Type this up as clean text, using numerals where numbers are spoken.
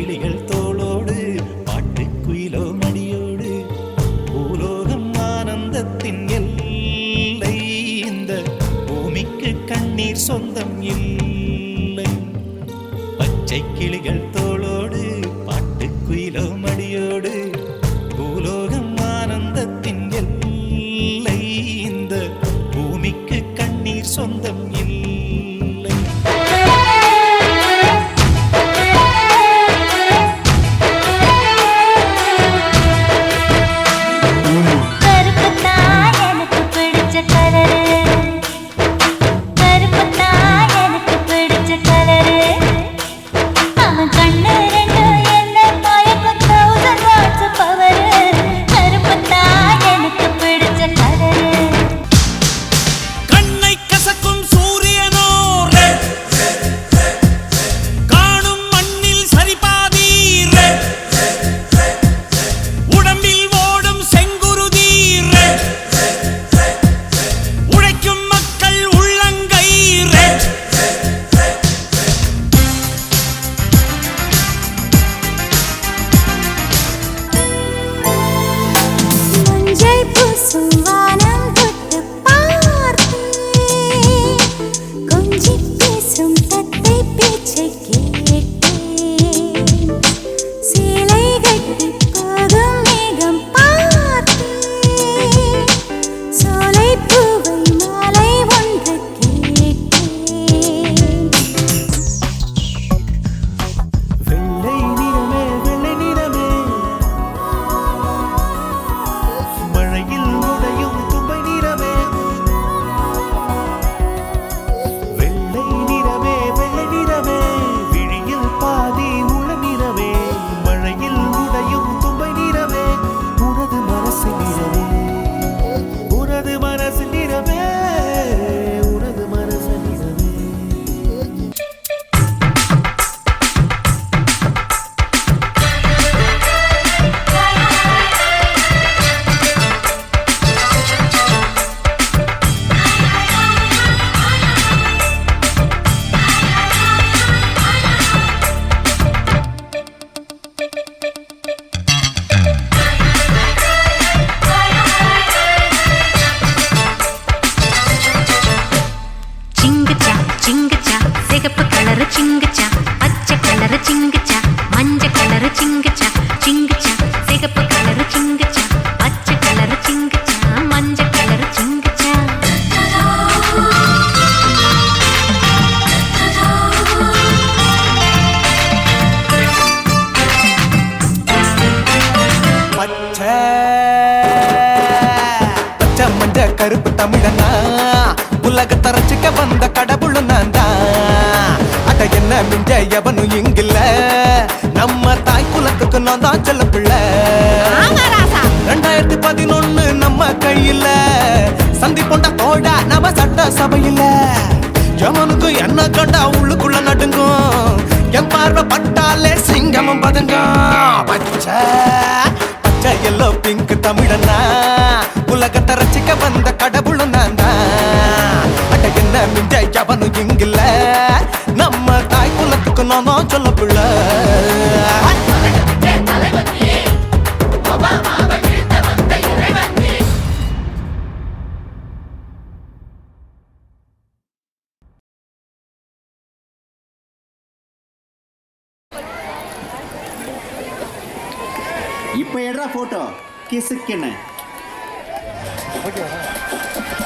கிளிகள் தோளோடு பாட்டுக்குயிலோ மடியோடு பூலோகம் ஆனந்தத்தின் எல்லை. இந்த பூமிக்கு கண்ணீர் சொந்தம் இல்லை. பச்சை கிளிகள் தோளோடு பாட்டுக்குயிலோ மடியோடு பூலோகம் ஆனந்தத்தின் எல்லை. இந்த பூமிக்கு கண்ணீர் சொந்தம் இல்லை. கருப்பு தமிழனா உலகத்தை ரசிக்க வந்த கடவுள் நான் தான். அட என்ன மிஞ்ச எவனும் இங்கில்ல, நம்ம தாய் குலத்துக்கு நான் தான் செல்ல பிள்ளை. 2011 நம்ம கையில சந்தி போண்டா தோடா நம்ம சட்ட சபையில. எவனுக்கு என்ன கண்டா உள்ளுக்குள்ள நடுங்கும், என் பார்வை பட்டாலே சிங்கமும் பதுங்கும். பச்சை பச்சை எல்லோ பிங்க் தமிழனா உலகத்தை ரசிக்க வந்த கடவுள் நான் தான். அட என்ன மிஞ்ச எவனும் இங்கில்ல, நம்ம தாய் குலத்துக்கு நான் தான் சொல்ல பிள்ளை. இப்ப எடுறா போட்டோ கிசுக்குன்னு.